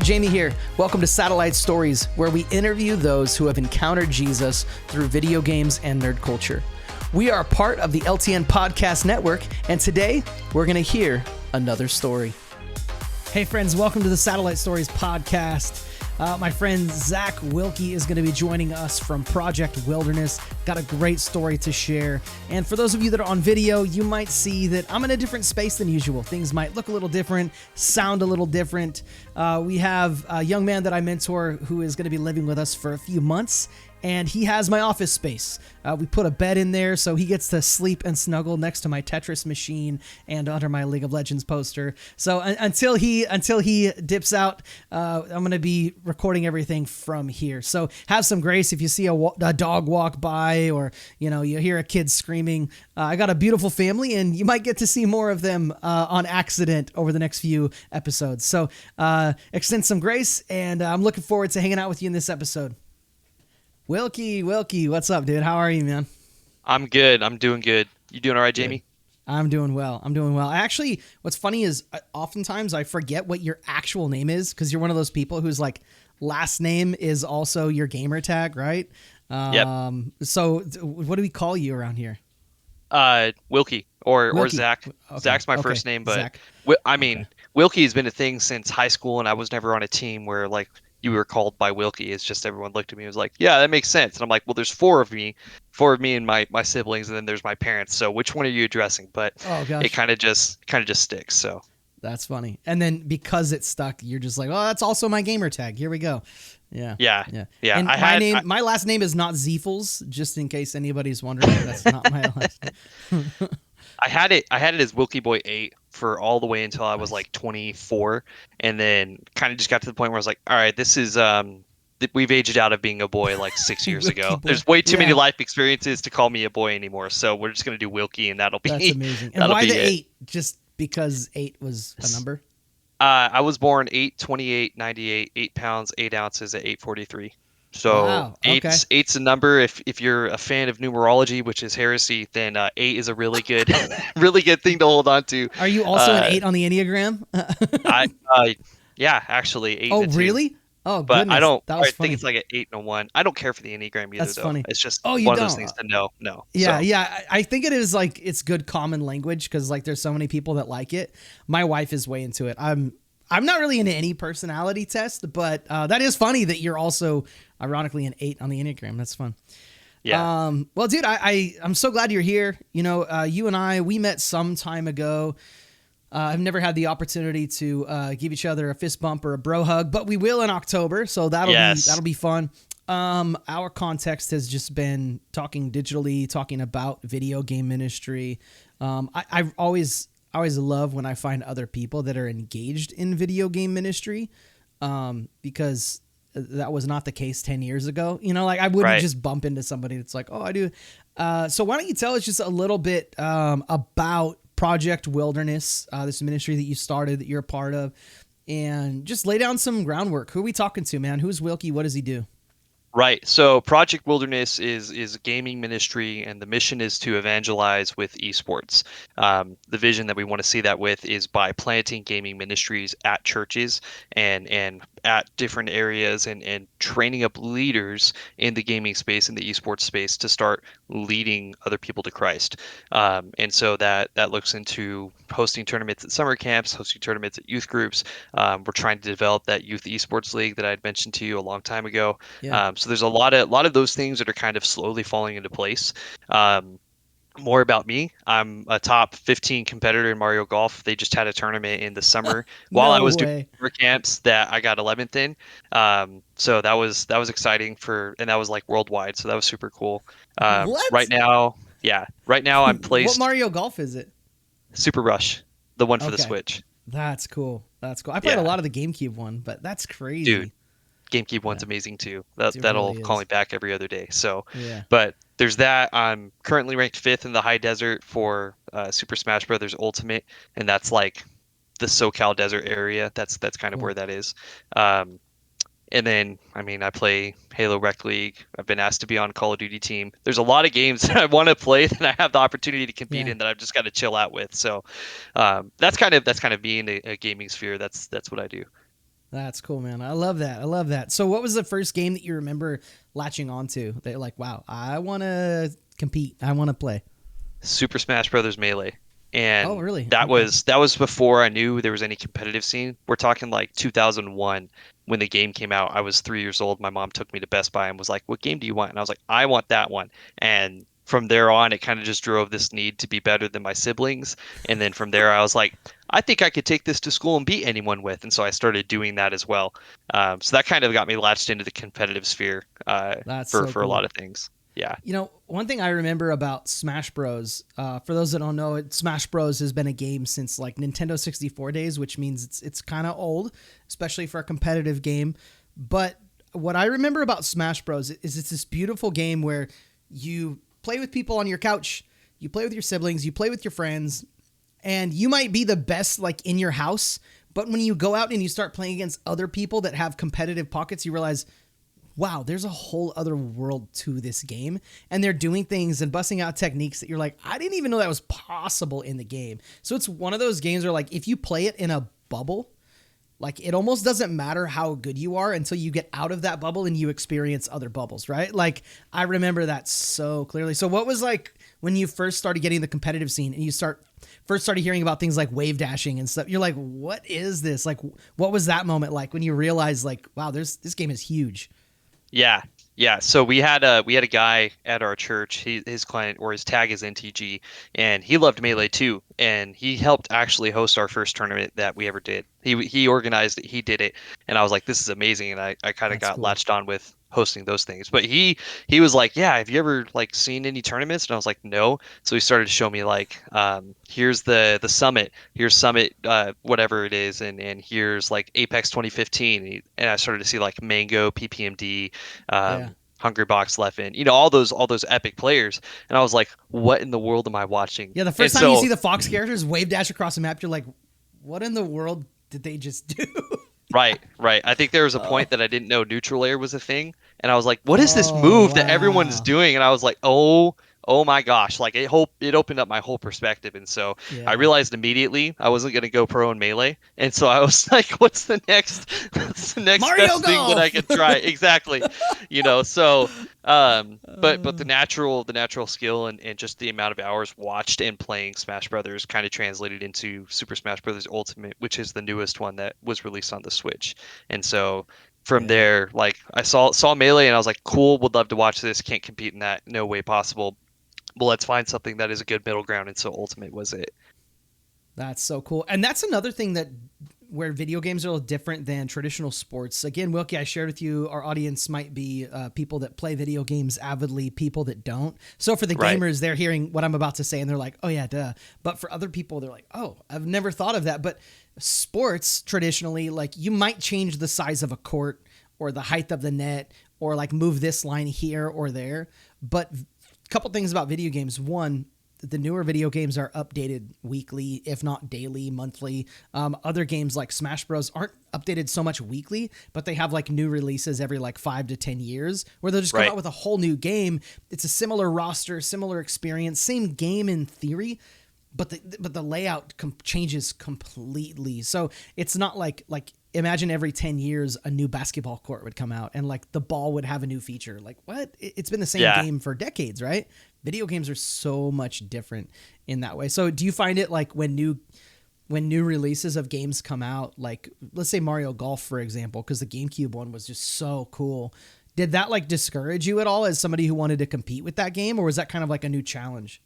Jamie here. Welcome to Satellite Stories, where we interview those who have encountered Jesus through video games and nerd culture. We are part of the LTN Podcast Network, and today we're going to hear another story. Hey friends, welcome to the Satellite Stories podcast. My friend Zach Wilkey is going to be joining us from Project Wilderness. Got a great story to share. And for those of you that are on video, you might see that I'm in a different space than usual. Things might look a little different, sound a little different. We have a young man that I mentor who is going to be living with us for a few months, and he has my office space. We put a bed in there so he gets to sleep and snuggle next to my Tetris machine and under my League of Legends poster. So until he dips out, I'm going to be recording everything from here. So have some grace if you see a dog walk by, or you hear a kid screaming. I got a beautiful family, and you might get to see more of them on accident over the next few episodes. So extend some grace, and I'm looking forward to hanging out with you in this episode. Wilkey, what's up, dude? How are you, man? I'm good. I'm doing good. You doing all right, Jamie? Good. I'm doing well. Actually, what's funny is oftentimes I forget what your actual name is, because you're one of those people whose last name is also your gamer tag, right? Yep. So what do we call you around here? Wilkey or Wilkey. Zach. Okay. Zach's my first name, but Zach. Wilkey has been a thing since high school, and I was never on a team where you were called by Wilkey. It's just everyone looked at me and was like, yeah, that makes sense. And I'm like, well, there's four of me and my siblings, and then there's my parents. So which one are you addressing? But it kind of just sticks. So that's funny. And then because it stuck, you're just like, oh, that's also my gamer tag. Here we go. Yeah. And my last name is not Zeefels, just in case anybody's wondering. That's not my last name. I had it as Wilkey Boy 8 for all the way until I was 24, and then kind of just got to the point where I was like, all right, this is we've aged out of being a boy 6 years ago. There's way too many life experiences to call me a boy anymore, so we're just gonna do Wilkey, and that'll be that's amazing. And why the 8? Just because 8 was a number? I was born 8/28/98, 8 pounds 8 ounces at 8:43. So wow. Okay. Eight's a number. If you're a fan of numerology, which is heresy, then 8 is a really good thing to hold on to. Are you also an 8 on the Enneagram? Yeah, actually 8. Oh, really? Oh, but goodness. I don't. That was I funny. think it's like an 8 and a 1. I don't care for the Enneagram either. That's funny. It's just one of those things to know. No. Yeah. I think it is it's good common language, because there's so many people that like it. My wife is way into it. I'm not really into any personality test, but that is funny that you're also ironically an 8 on the Enneagram. That's fun. Yeah. Well, dude, I'm so glad you're here. You and we met some time ago. I've never had the opportunity to give each other a fist bump or a bro hug, but we will in October. So that'll be fun. Our context has just been talking digitally, talking about video game ministry. I always love when I find other people that are engaged in video game ministry, because that was not the case 10 years ago. I wouldn't just bump into somebody that's like, oh, I do. So why don't you tell us just a little bit about Project Wilderness, this ministry that you started, that you're a part of, and just lay down some groundwork. Who are we talking to, man? Who's Wilkey? What does he do? Right. So Project Wilderness is a gaming ministry, and the mission is to evangelize with esports. The vision that we want to see that with is by planting gaming ministries at churches and at different areas, and training up leaders in the gaming space, in the esports space, to start leading other people to Christ. And so that looks into hosting tournaments at summer camps, hosting tournaments at youth groups. We're trying to develop that youth esports league that I had mentioned to you a long time ago. Yeah. So there's a lot of those things that are kind of slowly falling into place. More about me. I'm a top 15 competitor in Mario Golf. They just had a tournament in the summer while I was doing summer camps that I got 11th in. So that was exciting and that was worldwide. So that was super cool. Right now I'm placed. What Mario Golf is it? Super Rush, the one for the Switch. That's cool. I played a lot of the GameCube one, but that's crazy. Dude, GameCube one's amazing too. That'll really call me back every other day. So, yeah. But there's that. I'm currently ranked 5th in the High Desert for Super Smash Brothers Ultimate, and that's the SoCal Desert area. That's kind of where that is. And then, I play Halo Rec League. I've been asked to be on Call of Duty team. There's a lot of games that I want to play that I have the opportunity to compete in that I've just got to chill out with. So that's kind of me in a gaming sphere. That's what I do. That's cool, man. I love that. I love that. So, what was the first game that you remember latching onto that you're like, wow, I want to compete. I want to play. Super Smash Brothers Melee. Oh, And really? that Okay. was that was before I knew there was any competitive scene. We're talking like 2001 when the game came out. I was 3 years old. My mom took me to Best Buy and was like, "What game do you want?" And I was like, "I want that one." And from there on, it kind of just drove this need to be better than my siblings. And then from there, I was like, I think I could take this to school and beat anyone with. And so I started doing that as well. So that kind of got me latched into the competitive sphere That's for so for a lot cool. of things. Yeah. One thing I remember about Smash Bros. For those that don't know, Smash Bros. Has been a game since like Nintendo 64 days, which means it's kind of old, especially for a competitive game. But what I remember about Smash Bros. Is it's this beautiful game where you play with people on your couch, you play with your siblings, you play with your friends, and you might be the best like in your house. But when you go out and you start playing against other people that have competitive pockets, you realize wow, there's a whole other world to this game. And they're doing things and busting out techniques that you're like, I didn't even know that was possible in the game. So it's one of those games where, like, if you play it in a bubble, like, it almost doesn't matter how good you are until you get out of that bubble and you experience other bubbles, right? Like, I remember that so clearly. So, what was like when you first started getting the competitive scene and you first started hearing about things like wave dashing and stuff? You're like, what is this? Like, what was that moment like when you realized, like, wow, this game is huge? Yeah, yeah. So we had a guy at our church. His client or his tag is NTG, and he loved Melee too. And he helped actually host our first tournament that we ever did. He organized it. He did it, and I was like, this is amazing. And I kind of That's got cool. latched on with hosting those things. But he was like, yeah, have you ever like seen any tournaments? And I was like, no. So he started to show me like, here's the summit. Here's Summit, whatever it is, and here's like Apex 2015. And I started to see like Mango, PPMD, Yeah. Hungrybox, Leffen, all those epic players, and I was like, what in the world am I watching? Yeah, the And first time you so, see the Fox characters wave dash across the map, you're like, what in the world did they just do? right, right. I think there was a point that I didn't know neutral air was a thing, and I was like, what is this Oh, move that everyone's wow. doing? And I was like, oh my gosh, like it opened up my whole perspective, and so I Yeah. realized immediately I wasn't gonna go pro in melee, and so I was like, what's the next Mario best thing that I Golf! could try? Exactly, so but the natural skill and just the amount of hours watched and playing Smash Brothers kind of translated into Super Smash Brothers Ultimate, which is the newest one that was released on the Switch. And so from Yeah. there, like I saw Melee and I was like, cool, would love to watch this. Can't compete in that, no way possible. Well, let's find something that is a good middle ground, and so Ultimate was it. That's so cool. And that's another thing that where video games are a little different than traditional sports. Again, Wilkie, I shared with you, our audience might be people that play video games avidly, people that don't. So for the Right, gamers, they're hearing what I'm about to say and they're like, oh, yeah, duh. But for other people, they're like, oh, I've never thought of that. But sports traditionally, like you might change the size of a court or the height of the net or like move this line here or there. But a couple things about video games. One, the newer video games are updated weekly, if not daily, monthly. Other games like Smash Bros. Aren't updated so much weekly, but they have like new releases every like 5 to 10 years where they'll just come right. out with a whole new game. It's a similar roster, similar experience, same game in theory, but the layout changes completely. So it's not like imagine every 10 years a new basketball court would come out and like the ball would have a new feature. Like what? It's been the same Yeah. game for decades, right? Video games are so much different in that way. So do you find it like when new releases of games come out, like let's say Mario Golf for example, because the GameCube one was just so cool. Did that like discourage you at all as somebody who wanted to compete with that game, or was that kind of like a new challenge?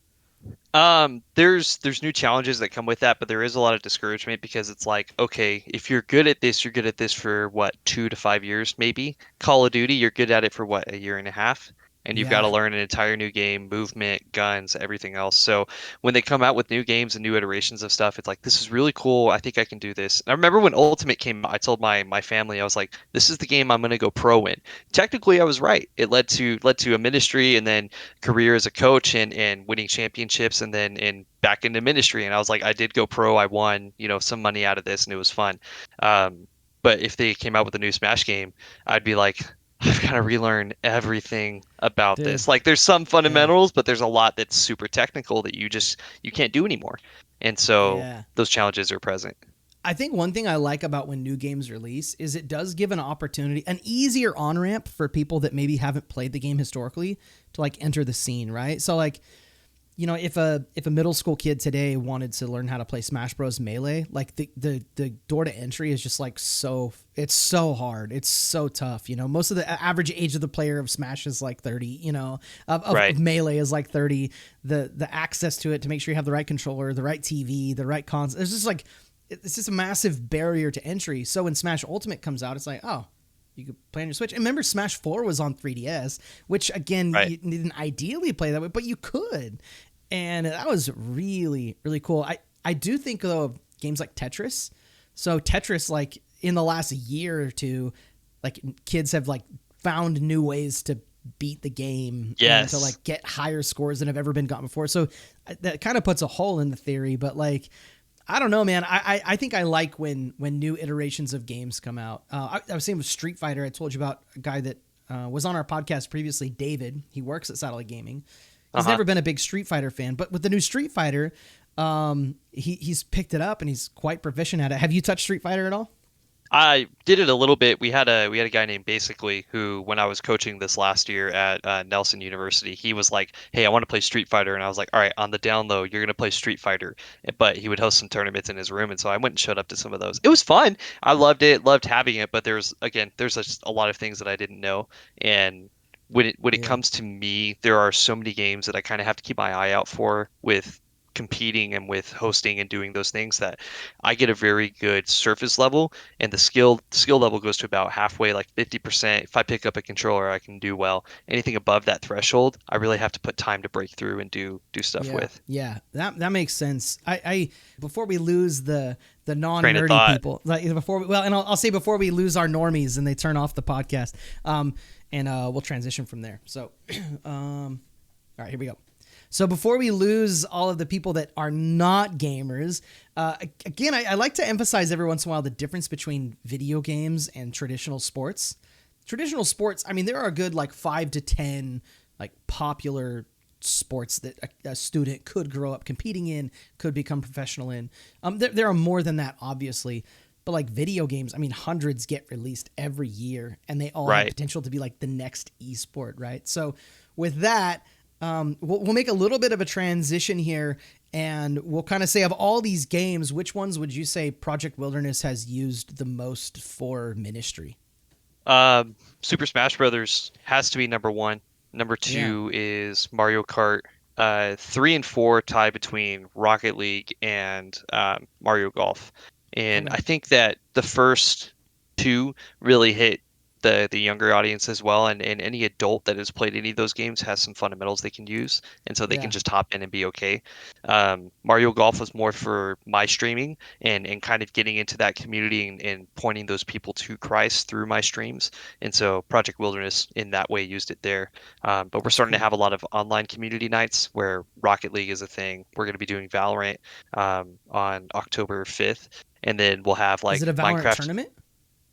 There's new challenges that come with that, but there is a lot of discouragement because it's like, okay, if you're good at this, you're good at this for what, 2 to 5 years, maybe. Call of Duty, you're good at it for what, a year and a half, and you've got to Yeah, learn an entire new game, movement, guns, everything else. So when they come out with new games and new iterations of stuff, it's like, this is really cool. I think I can do this. And I remember when Ultimate came out, I told my family, I was like, this is the game I'm gonna go pro in. Technically, I was right. It led to a ministry and then career as a coach and winning championships and then back into ministry. And I was like, I did go pro. I won, some money out of this and it was fun. But if they came out with a new Smash game, I'd be like, I've got to relearn everything about dude. this. Like there's some Yeah, fundamentals, but there's a lot that's super technical that you can't do anymore. And so yeah. those challenges are present. I think one thing I like about when new games release is it does give an opportunity, an easier on-ramp for people that maybe haven't played the game historically to like enter the scene, right? So like, you know, if a middle school kid today wanted to learn how to play Smash Bros. Melee, like the door to entry is just like it's so hard. It's so tough. You know, most of the average age of the player of Smash is like 30, you know, of Melee is like 30. The access to it to make sure you have the right controller, the right TV, the right console. It's just a massive barrier to entry. So when Smash Ultimate comes out, it's like, oh, you could play on your Switch. And remember, Smash 4 was on 3DS, which, again, you didn't ideally play that way, but you could. And that was really, really cool. I do think, though, of games like Tetris. So Tetris, like, in the last year or two, like, kids have, like, found new ways to beat the game. Yes. And to, like, get higher scores than have ever been gotten before. So that kind of puts a hole in the theory. But, like, I don't know, man. I think I like when new iterations of games come out. I was saying with Street Fighter, I told you about a guy that was on our podcast previously, David. He works at Satellite Gaming. He's never been a big Street Fighter fan, but with the new Street Fighter, he's picked it up and he's quite proficient at it. Have you touched Street Fighter at all? I did it a little bit. We had a guy named Basically who, when I was coaching this last year at Nelson University, he was like, "Hey, I want to play Street Fighter," and I was like, "All right, on the down low, you're gonna play Street Fighter." But he would host some tournaments in his room, and so I went and showed up to some of those. It was fun. I loved it, loved having it. But there's just a lot of things that I didn't know, and when it comes to me, there are so many games that I kind of have to keep my eye out for with competing and with hosting and doing those things, that I get a very good surface level, and the skill level goes to about halfway, like 50%. If I pick up a controller, I can do well. Anything above that threshold, I really have to put time to break through and do stuff with. Yeah, that makes sense. I before we lose the non-nerdy people, like I'll say before we lose our normies and they turn off the podcast, and we'll transition from there. So, all right, here we go. So before we lose all of the people that are not gamers, again, I like to emphasize every once in a while the difference between video games and traditional sports. Traditional sports, I mean, there are a good like 5 to 10 like popular sports that a student could grow up competing in, could become professional in. There are more than that, obviously. But like video games, I mean, hundreds get released every year, and they all have potential to be like the next esport, right? So with that, we'll make a little bit of a transition here, and we'll kind of say, of all these games, which ones would you say Project Wilderness has used the most for ministry? Super Smash Brothers has to be number one. Number two is Mario Kart. 3 and 4 tie between Rocket League and Mario Golf. And I think that the first two really hit the younger audience as well, and any adult that has played any of those games has some fundamentals they can use, and so they can just hop in and be okay. Mario Golf was more for my streaming and kind of getting into that community and pointing those people to Christ through my streams, and so Project Wilderness in that way used it there. But we're starting to have a lot of online community nights where Rocket League is a thing. We're going to be doing Valorant on October 5th, and then we'll have like Is it a Valorant Minecraft tournament?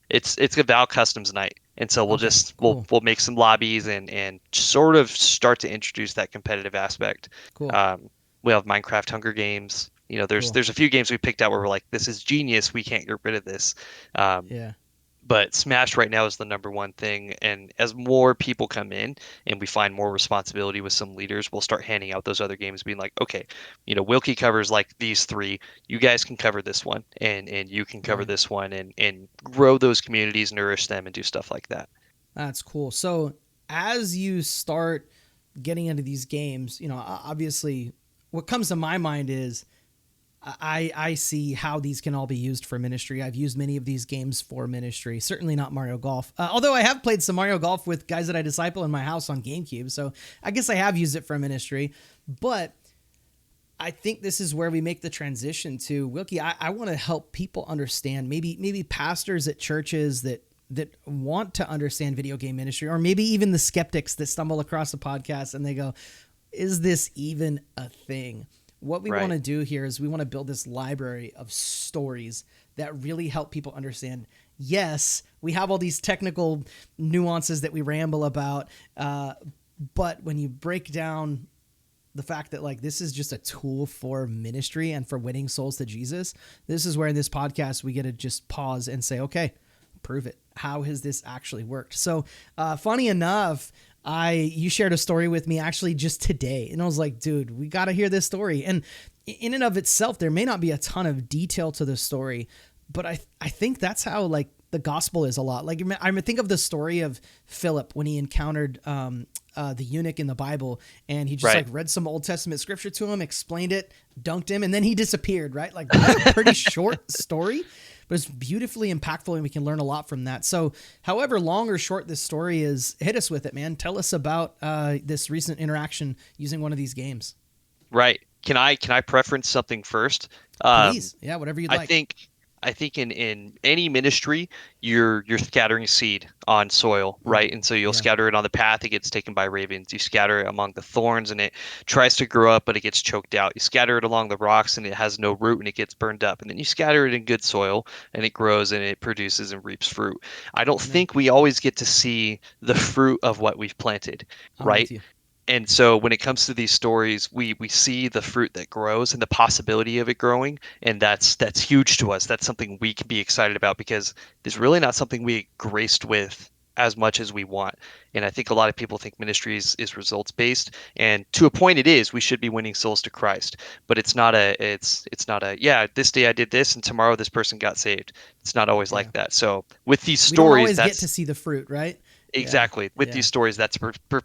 It's a Val Customs night, and so we'll make some lobbies and sort of start to introduce that competitive aspect. Cool. We have Minecraft Hunger Games. You know, there's a few games we picked out where we're like, this is genius. We can't get rid of this. But Smash right now is the number one thing, and as more people come in and we find more responsibility with some leaders, we'll start handing out those other games, being like, okay, you know, Wilkie covers like these 3, you guys can cover this one, and you can cover this one, and grow those communities, nourish them, and do stuff like that. That's cool. So as you start getting into these games, you know, obviously what comes to my mind is I see how these can all be used for ministry. I've used many of these games for ministry, certainly not Mario Golf. Although I have played some Mario Golf with guys that I disciple in my house on GameCube. So I guess I have used it for ministry. But I think this is where we make the transition to, Wilkie, I want to help people understand, maybe pastors at churches that want to understand video game ministry, or maybe even the skeptics that stumble across the podcast and they go, is this even a thing? What we want to do here is we want to build this library of stories that really help people understand. Yes, we have all these technical nuances that we ramble about, but when you break down the fact that like this is just a tool for ministry and for winning souls to Jesus. This is where in this podcast we get to just pause and say, okay, prove it. How has this actually worked? So funny enough, you shared a story with me actually just today, and I was like, dude, we got to hear this story. And in and of itself, there may not be a ton of detail to the story, but I think that's how like the gospel is a lot. Like I think of the story of Philip when he encountered the eunuch in the Bible, and he just Right. like read some Old Testament scripture to him, explained it, dunked him, and then he disappeared. Right? Like that's a pretty short story, but it's beautifully impactful, and we can learn a lot from that. So, however long or short this story is, hit us with it, man. Tell us about this recent interaction using one of these games. Right. Can I preference something first? Please, yeah, whatever you'd I like. think I think in any ministry, you're scattering seed on soil, right? And so you'll Yeah, scatter it on the path, it gets taken by ravens. You scatter it among the thorns and it tries to grow up, but it gets choked out. You scatter it along the rocks and it has no root and it gets burned up. And then you scatter it in good soil and it grows and it produces and reaps fruit. I don't amen. think we always get to see the fruit of what we've planted, I'm with right? you. And so when it comes to these stories, we see the fruit that grows and the possibility of it growing, and that's huge to us. That's something we can be excited about because it's really not something we graced with as much as we want. And I think a lot of people think ministry is results based, and to a point it is. We should be winning souls to Christ, but it's not a yeah, this day I did this and tomorrow this person got saved. It's not always Yeah, like that. So with these we don't stories, always get to that's see the fruit, right? Yeah, exactly with yeah, these stories, that's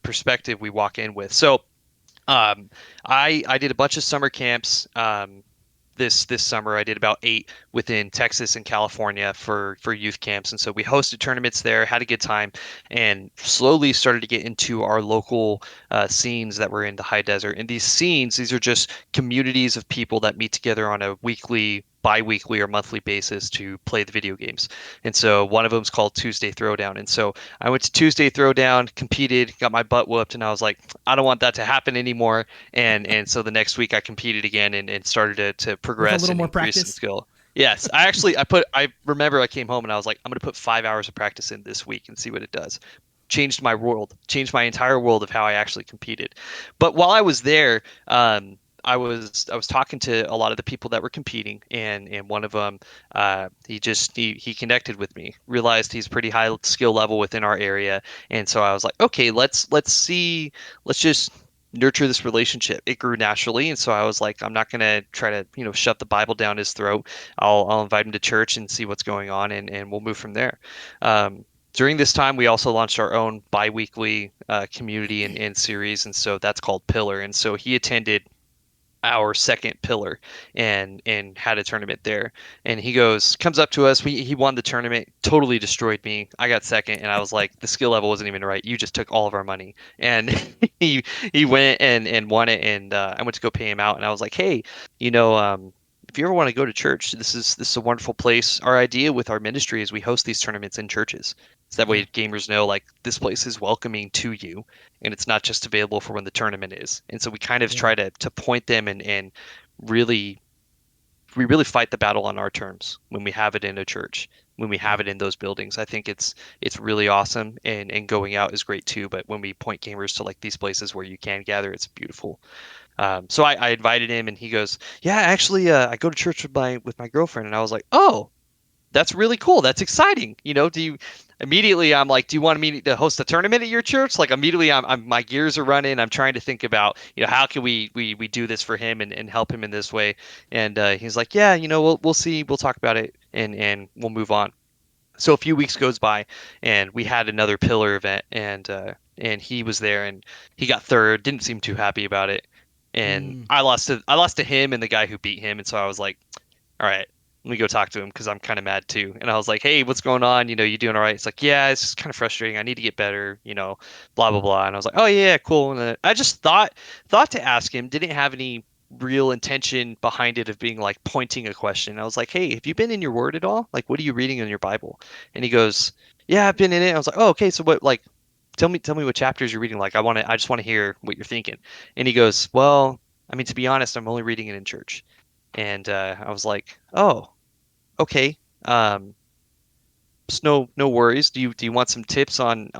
perspective we walk in with. So um, I did a bunch of summer camps. This summer I did about 8 within Texas and California for youth camps, and so we hosted tournaments there, had a good time, and slowly started to get into our local scenes that were in the high desert. And these scenes, these are just communities of people that meet together on a weekly, bi-weekly, or monthly basis to play the video games. And so one of them is called Tuesday Throwdown. And so I went to Tuesday Throwdown, competed, got my butt whooped, and I was like, I don't want that to happen anymore. And so the next week I competed again and started to with a progress little and more increase in practice. skill. Yes, I remember I came home and I was like, I'm gonna put 5 hours of practice in this week and see what it does. Changed my world, changed my entire world of how I actually competed. But while I was there, I was talking to a lot of the people that were competing, and one of them, he connected with me, realized he's pretty high skill level within our area, and so I was like, okay, let's see, let's just nurture this relationship. It grew naturally, and so I was like, I'm not gonna try to shove the Bible down his throat. I'll invite him to church and see what's going on, and we'll move from there. During this time, we also launched our own biweekly community and series, and so that's called Pillar. And so he attended our second pillar and had a tournament there, and comes up to us, he won the tournament, totally destroyed me. I got second, and I was like, the skill level wasn't even right, you just took all of our money. And he went and won it, and I went to go pay him out, and I was like, hey, if you ever want to go to church, this is a wonderful place. Our idea with our ministry is we host these tournaments in churches, so that way Yeah, gamers know like this place is welcoming to you, and it's not just available for when the tournament is. And so we kind of yeah, try to point them and really we really fight the battle on our terms when we have it in a church, when we yeah, have it in those buildings. I think it's really awesome, and going out is great too. But when we point gamers to like these places where you can gather, it's beautiful. So I invited him, and he goes, "Yeah, actually, I go to church with my girlfriend." And I was like, "Oh, that's really cool. That's exciting. Do you immediately I'm like, do you want me to host a tournament at your church? Like immediately my gears are running. I'm trying to think about, how can we do this for him and help him in this way. And he's like, yeah, we'll see. We'll talk about it and we'll move on. So a few weeks goes by and we had another pillar event, and he was there and he got third, didn't seem too happy about it. And mm, I lost to him and the guy who beat him. And so I was like, all right, let me go talk to him because I'm kind of mad too. And I was like, hey, what's going on? You doing all right? It's like, yeah, it's just kind of frustrating. I need to get better, blah blah blah. And I was like, oh yeah, cool. And then I just thought to ask him, didn't have any real intention behind it of being like pointing a question. I was like, hey, have you been in your word at all? Like, what are you reading in your Bible? And he goes, yeah, I've been in it. I was like, oh, okay, so what, like, tell me what chapters you're reading. Like, I just want to hear what you're thinking. And he goes, well, I mean, to be honest, I'm only reading it in church. And I was like, oh, okay. Um, no worries. Do you want some tips on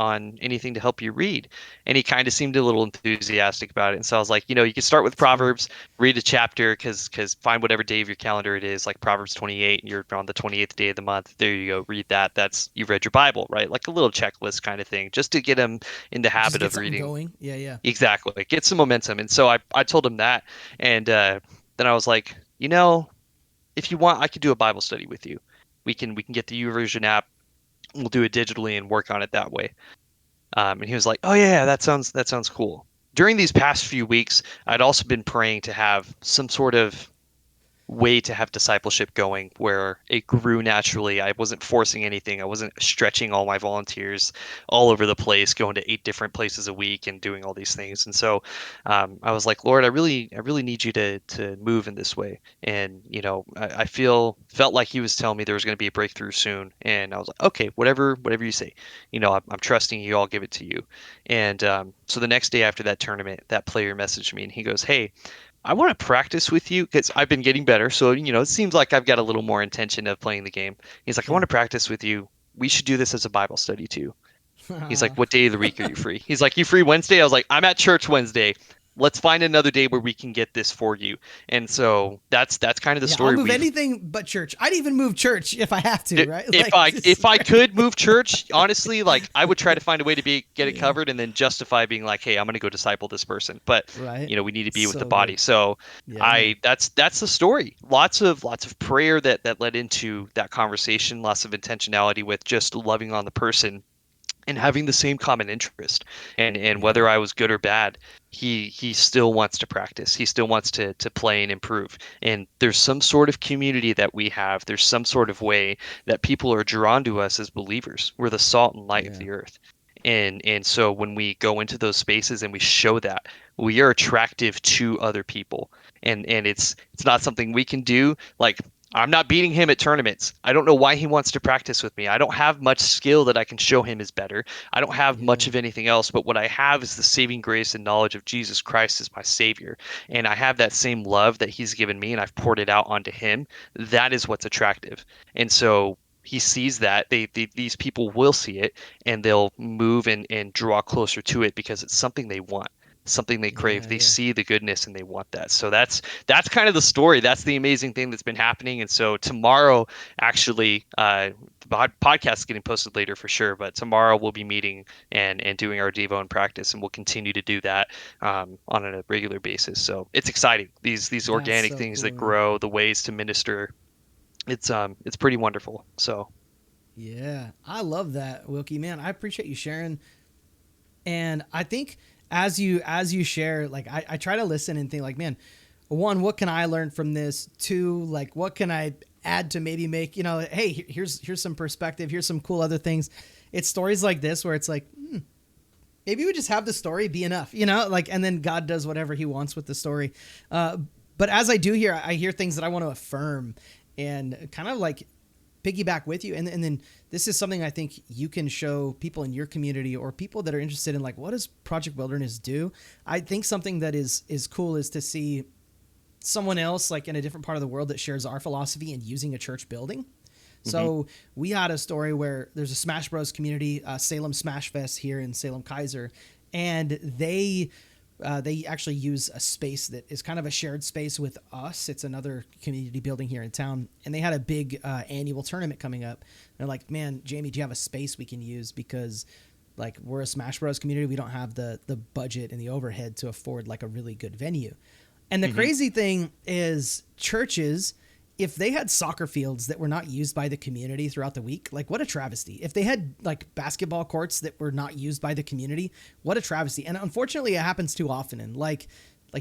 anything to help you read? And he kind of seemed a little enthusiastic about it. And so I was like, you can start with Sweet. Proverbs, read a chapter, because find whatever day of your calendar it is, like Proverbs 28, and you're on the 28th day of the month. There you go, read that. That's you've read your Bible, right? Like a little checklist kind of thing, just to get him in the Just habit get of something reading. going. Yeah, yeah. Exactly, get some momentum. And so I told him that, and then I was like, if you want, I could do a Bible study with you. We can get the YouVersion app. We'll do it digitally and work on it that way. And he was like, "Oh yeah, that sounds cool." During these past few weeks, I'd also been praying to have some sort of way to have discipleship going where it grew naturally. I wasn't forcing anything. I wasn't stretching all my volunteers all over the place, going to 8 different places a week and doing all these things. And so I was like, Lord, I really need you to move in this way. And I felt like He was telling me there was going to be a breakthrough soon. And I was like, okay, whatever you say. I'm trusting you. I'll give it to you. And so the next day after that tournament, that player messaged me and he goes, "Hey, I want to practice with you because I've been getting better. So, it seems like I've got a little more intention of playing the game." He's like, "I want Yeah. to practice with you. We should do this as a Bible study too." He's like, "What day of the week are you free?" He's like, "You free Wednesday?" I was like, "I'm at church Wednesday. Let's find another day where we can get this for you." And so that's kind of the Yeah, I'll story. move We've anything but church. I'd even move church if I have to, right? if Like I just if I could move church, honestly, like I would try to find a way to get it yeah. covered and then justify being like, "Hey, I'm going to go disciple this person." But Right. we need to be with the So good. body. So Yeah, man. that's the story. Lots of prayer that led into that conversation. Lots of intentionality with just loving on the person and having the same common interest. And Yeah. whether I was good or bad, he still wants to practice. He still wants to play and improve. And there's some sort of community that we have. There's some sort of way that people are drawn to us as believers. We're the salt and light of Yeah. the earth. And so when we go into those spaces and we show that, we are attractive to other people. And it's not something we can do. Like, I'm not beating him at tournaments. I don't know why he wants to practice with me. I don't have much skill that I can show him is better. I don't have much Yeah. of anything else, but what I have is the saving grace and knowledge of Jesus Christ as my Savior. And I have that same love that He's given me, and I've poured it out onto Him. That is what's attractive. And so He sees that. These people will see it, and they'll move and draw closer to it because it's something they want, something they crave. Yeah, They yeah. see the goodness and they want that. So that's kind of the story. That's the amazing thing that's been happening. And so tomorrow, actually, the podcast is getting posted later for sure, but tomorrow we'll be meeting and doing our Devo in practice, and we'll continue to do that on a regular basis. So it's exciting. These That's organic so things cool, that man. grow, the ways to minister. It's pretty wonderful. So Yeah. I love that, Wilkie. Man, I appreciate you sharing. And I think as you share, like I try to listen and think like, man, one, what can I learn from this? Two, like what can I add to maybe make, hey, here's some perspective, here's some cool other things. It's stories like this where it's like, maybe we just have the story be enough, like, and then God does whatever He wants with the story. But as I do here, I hear things that I want to affirm and kind of like piggyback with you. And then this is something I think you can show people in your community or people that are interested in like, what does Project Wilderness do? I think something that is cool is to see someone else like in a different part of the world that shares our philosophy and using a church building. mhm, So we had a story where there's a Smash Bros community, Salem Smash Fest here in Salem Kaiser, and they actually use a space that is kind of a shared space with us. It's another community building here in town, and they had a big annual tournament coming up. They're like, "Man, Jamie, do you have a space we can use? Because like we're a Smash Bros community, we don't have the budget and the overhead to afford like a really good venue." And the mhm, crazy thing is, churches, if they had soccer fields that were not used by the community throughout the week, like what a travesty. If they had like basketball courts that were not used by the community, what a travesty. And unfortunately, it happens too often. And like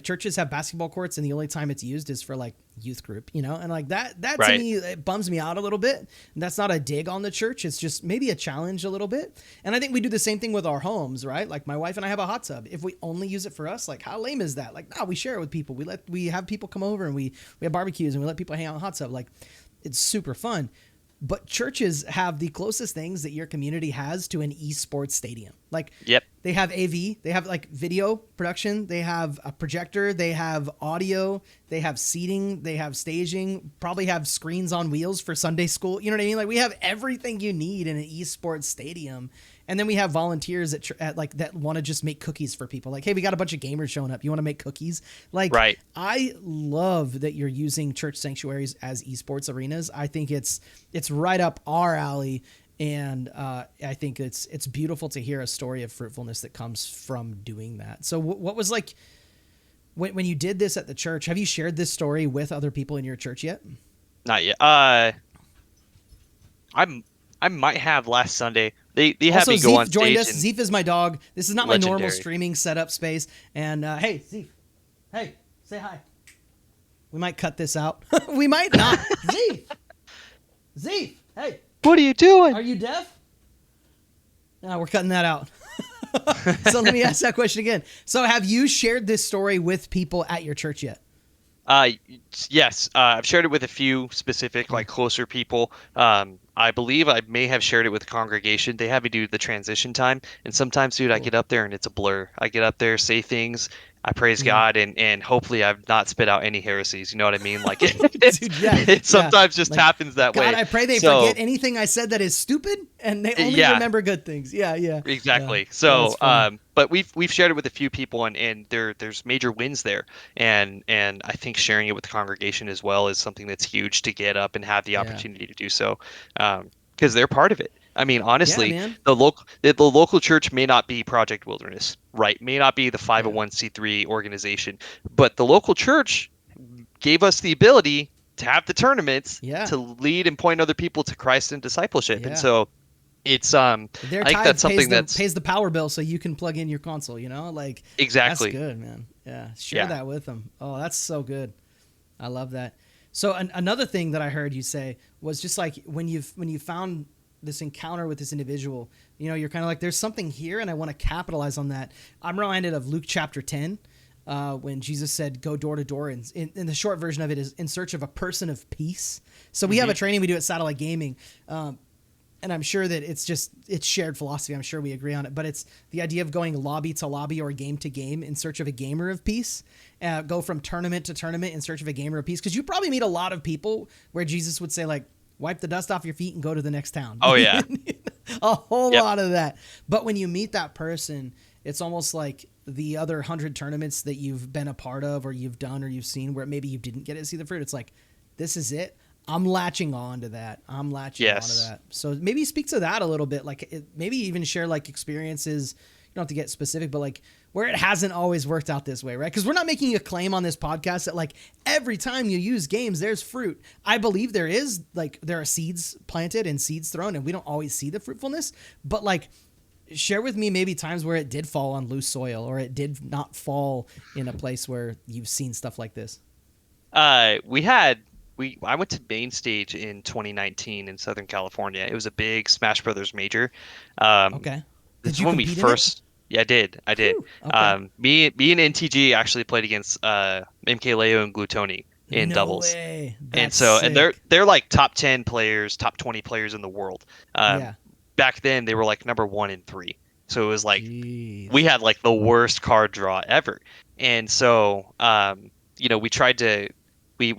churches have basketball courts and the only time it's used is for like youth group, and like that to right. me, it bums me out a little bit. And that's not a dig on the church. It's just maybe a challenge a little bit. And I think we do the same thing with our homes, right? Like my wife and I have a hot tub. If we only use it for us, like how lame is that? Like, no, we share it with people. We have people come over and we have barbecues and we let people hang out in the hot tub. Like it's super fun. but churches have the closest things that your community has to an esports stadium. Like, Yep. they have AV, they have like video production, they have a projector, they have audio, they have seating, they have staging, probably have screens on wheels for Sunday school. You know what I mean? Like, we have everything you need in an esports stadium. And then we have volunteers at like that want to just make cookies for people. Like, hey, we got a bunch of gamers showing up. You want to make cookies? Like, Right. I love that you're using church sanctuaries as esports arenas. I think it's right up our alley, and I think it's beautiful to hear a story of fruitfulness that comes from doing that. So, what was like when you did this at the church? Have you shared this story with other people in your church yet? Not yet. I might have last Sunday. They had Also, me go on Zeef joined stage us. and Zeef is my dog. This is not my normal legendary. streaming setup space. And hey, Zeef, hey, say hi. We might cut this out. We might not. Zeef, hey, What are you doing? are you deaf? No, we're cutting that out. So let me ask that question again. So have you shared this story with people at your church yet? Yes. I've shared it with a few specific, like closer people. I believe I may have shared it with the congregation. They have me do the transition time, and sometimes, dude, I Cool. get up there and it's a blur. I get up there, say things, I praise Yeah. God, and hopefully I've not spit out any heresies. You know what I mean? Like it's, Dude, yeah, it sometimes just Like, happens that God, way. I pray they So forget anything I said that is stupid, and they only yeah, remember good things. Yeah. exactly. Yeah, So, that's funny. but we've shared it with a few people, and there's major wins there, and I think sharing it with the congregation as well is something that's huge to get up and have the Yeah. opportunity to do so, because they're part of it. I mean, Yeah, honestly, man. the local church may not be Project Wilderness, right? May not be the Yeah. 501c3 organization, but the local church gave us the ability to have the tournaments Yeah. to lead and point other people to Christ and discipleship, and Yeah. so it's Their I think that's tithe something that's pays the power bill so you can plug in your console, like that's exactly. good, man. Yeah. Share Yeah. that with them. Oh, that's so good. I love that. So another thing that I heard you say was just like when you found this encounter with this individual, you're kind of like, there's something here and I want to capitalize on that. I'm reminded of Luke chapter 10, when Jesus said, go door to door. And in the short version of it is in search of a person of peace. So we have a training we do at Satellite Gaming. And I'm sure that it's shared philosophy. I'm sure we agree on it, but it's the idea of going lobby to lobby or game to game in search of a gamer of peace. Go from tournament to tournament in search of a gamer of peace. Cause you probably meet a lot of people where Jesus would say like, wipe the dust off your feet and go to the next town. Oh yeah. A whole Yep. lot of that. But when you meet that person, it's almost like the other 100 tournaments that you've been a part of or you've done or you've seen where maybe you didn't get to see the fruit. It's like, this is it. I'm latching on to that. I'm latching on to Yes. that. So maybe speak to that a little bit. Like maybe even share like experiences. You don't have to get specific, but like where it hasn't always worked out this way, right? Because we're not making a claim on this podcast that like every time you use games, there's fruit. I believe there is, like there are seeds planted and seeds thrown and we don't always see the fruitfulness, but like share with me maybe times where it did fall on loose soil or it did not fall in a place where you've seen stuff like this. I went to main stage in 2019 in Southern California. It was a big Smash Brothers major. Okay. This Did is you when we compete in it? first. Yeah, I did. Whew. Okay. Me and NTG actually played against MKLeo and Glutoni in No doubles. way. And That's so, and sick. they're like top 10 players, top 20 players in the world. Yeah. Back then they were like number 1 and 3. So it was like we Jeez. had like the worst card draw ever. And so, we tried to, we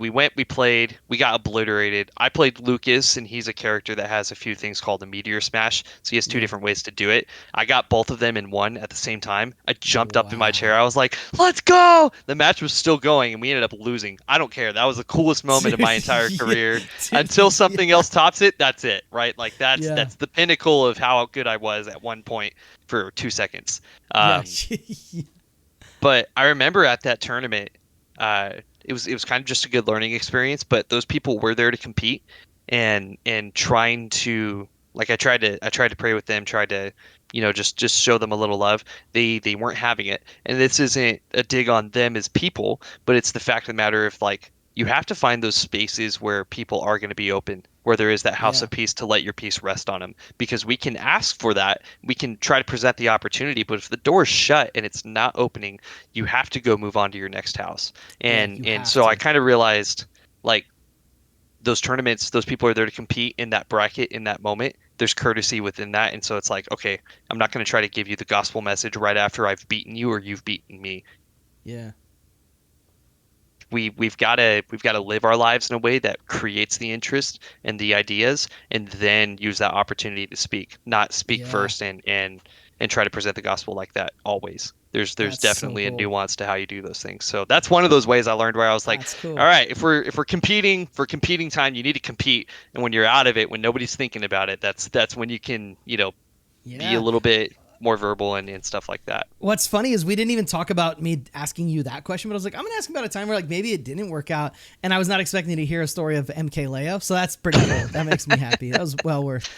played, we got obliterated. I played Lucas, and he's a character that has a few things called a meteor smash. So he has two Yeah. different ways to do it. I got both of them in one at the same time. I jumped up in my chair. Wow. I was like, let's go. The match was still going, and we ended up losing. I don't care. That was the coolest moment of my entire Yeah, career. dude, Until something yeah. else tops it, that's it, right? Like Yeah. that's the pinnacle of how good I was at one point for 2 seconds. Yeah. But I remember at that tournament, it was kind of just a good learning experience. But those people were there to compete, and trying to, like, I tried to pray with them, tried to, just show them a little love. They weren't having it, and this isn't a dig on them as people, but it's the fact of the matter of like you have to find those spaces where people are going to be open, where there is that house Yeah. of peace to let your peace rest on them, because we can ask for that, we can try to present the opportunity, but if the door is shut and it's not opening, you have to go move on to your next house. Yeah. and You and have so I to. kind of realized, like, those tournaments, those people are there to compete in that bracket in that moment. There's courtesy within that. And so it's like, okay, I'm not going to try to give you the gospel message right after I've beaten you or you've beaten me. Yeah. We've got to live our lives in a way that creates the interest and the ideas, and then use that opportunity to speak, not speak Yeah. first and try to present the gospel like that always. There's That's so definitely a cool. nuance to how you do those things. So that's one of those ways I learned where I was like, That's all cool. right, if we're competing for competing time, you need to compete. And when you're out of it, when nobody's thinking about it, that's when you can, be a Yeah. little bit more verbal and stuff like that. What's funny is we didn't even talk about me asking you that question, but I was like, I'm gonna ask about a time where like maybe it didn't work out, and I was not expecting to hear a story of MKLeo, so that's pretty cool. That makes me happy. That was well worth.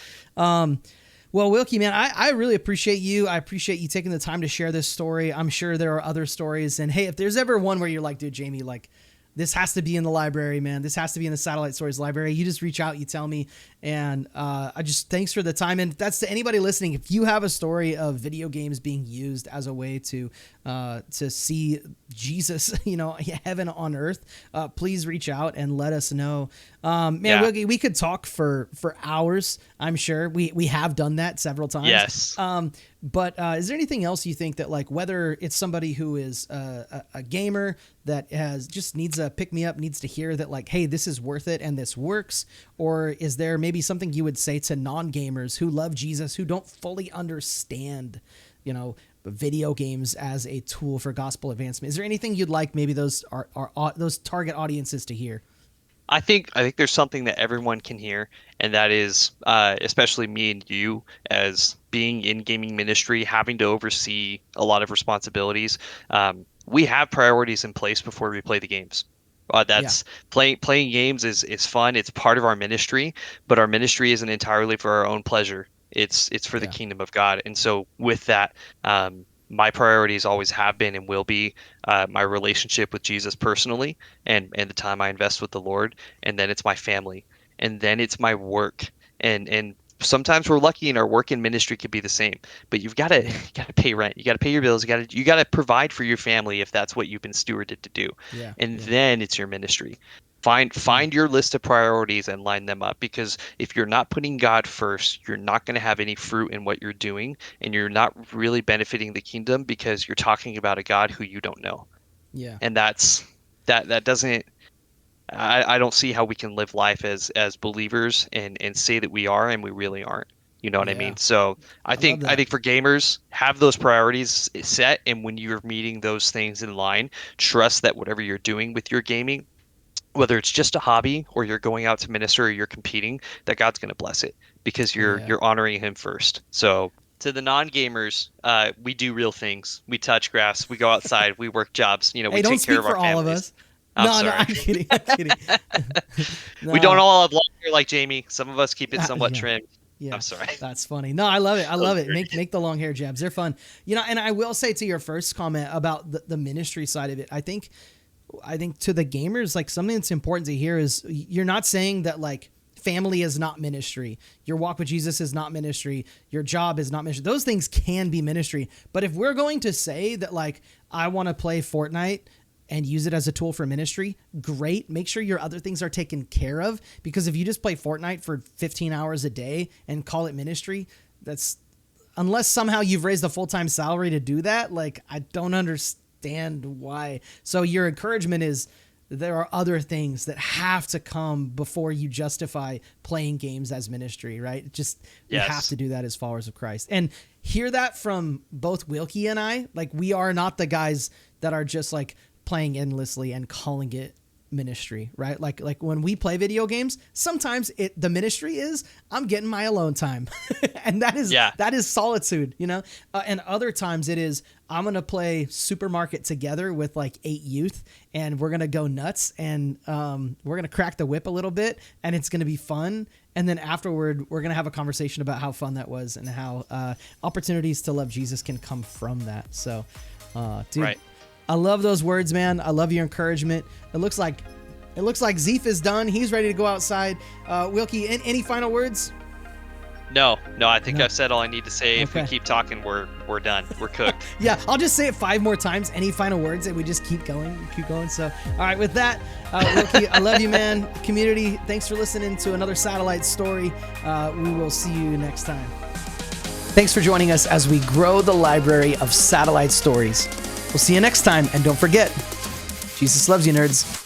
Well, Wilkie, man, I really appreciate you. I appreciate you taking the time to share this story. I'm sure there are other stories, and hey, if there's ever one where you're like, dude, Jamie, like, this has to be in the library, man. This has to be in the Satellite Stories library. You just reach out, you tell me. And I just thanks for the time. And that's to anybody listening. If you have a story of video games being used as a way to see Jesus, heaven on earth, please reach out and let us know. Man, Yeah. Wilkie, we could talk for hours. I'm sure we have done that several times. Yes. But is there anything else you think that, like, whether it's somebody who is a gamer that just needs a pick me up, needs to hear that, like, hey, this is worth it and this works? Or is there maybe something you would say to non-gamers who love Jesus, who don't fully understand, video games as a tool for gospel advancement? Is there anything you'd like maybe those are those target audiences to hear? I think there's something that everyone can hear, and that is, especially me and you, as being in gaming ministry, having to oversee a lot of responsibilities. We have priorities in place before we play the games. Yeah, That's playing games is fun. It's part of our ministry, but our ministry isn't entirely for our own pleasure. It's for the yeah, kingdom of God. And so with that, my priorities always have been and will be my relationship with Jesus personally, and the time I invest with the Lord, and then it's my family, and then it's my work, and sometimes we're lucky and our work in ministry could be the same, but you've got to yeah, pay rent, you got to pay your bills, you got to provide for your family if that's what you've been stewarded to do, yeah, and yeah. then it's your ministry. Find your list of priorities and line them up, because if you're not putting God first, you're not going to have any fruit in what you're doing, and you're not really benefiting the kingdom because you're talking about a God who you don't know. Yeah. And that doesn't, I don't see how we can live life as believers and say that we are and we really aren't. You know what I Yeah. mean? So I I love think I that. think for gamers, have those priorities set, and when you're meeting those things in line, trust that whatever you're doing with your gaming, whether it's just a hobby or you're going out to minister or you're competing, that God's going to bless it because you're Yeah. you're honoring him first. So to the non-gamers, we do real things. We touch grass, we go outside, we work jobs, Hey, we don't take care speak of our for all of families. us. I'm No, sorry. I'm kidding. I'm kidding. We don't No. all have long hair like Jamie. Some of us keep it somewhat Yeah. trimmed. I'm Yeah. sorry. That's funny. No, I love it. I That was love it. weird. Make the long hair jabs. They're fun. And I will say to your first comment about the ministry side of it, I think to the gamers, like, something that's important to hear is you're not saying that, like, family is not ministry. Your walk with Jesus is not ministry. Your job is not ministry. Those things can be ministry. But if we're going to say that, like, I want to play Fortnite and use it as a tool for ministry, great. Make sure your other things are taken care of, because if you just play Fortnite for 15 hours a day and call it ministry, that's, unless somehow you've raised a full-time salary to do that, like, I don't understand why. So your encouragement is there are other things that have to come before you justify playing games as ministry, right? Just, we have Yes. to do that as followers of Christ. And hear that from both Wilkie and I. Like, we are not the guys that are just, like, playing endlessly and calling it ministry, right? Like when we play video games, sometimes the ministry is I'm getting my alone time, and that Yeah. is solitude, and other times it is I'm gonna play Supermarket together with like 8 youth, and we're gonna go nuts, and we're gonna crack the whip a little bit, and it's gonna be fun. And then afterward, we're gonna have a conversation about how fun that was and how opportunities to love Jesus can come from that. So, dude. Right. I love those words, man. I love your encouragement. It looks like Zeef is done. He's ready to go outside. Wilkie, any final words? No, I think No. I've said all I need to say. If we Okay. keep talking, we're done. We're cooked. Yeah, I'll just say it 5 more times. Any final words, and we just keep going. So, all right, with that, Wilkey, I love you, man. Community, thanks for listening to another Satellite Story. We will see you next time. Thanks for joining us as we grow the library of Satellite Stories. We'll see you next time, and don't forget, Jesus loves you, nerds.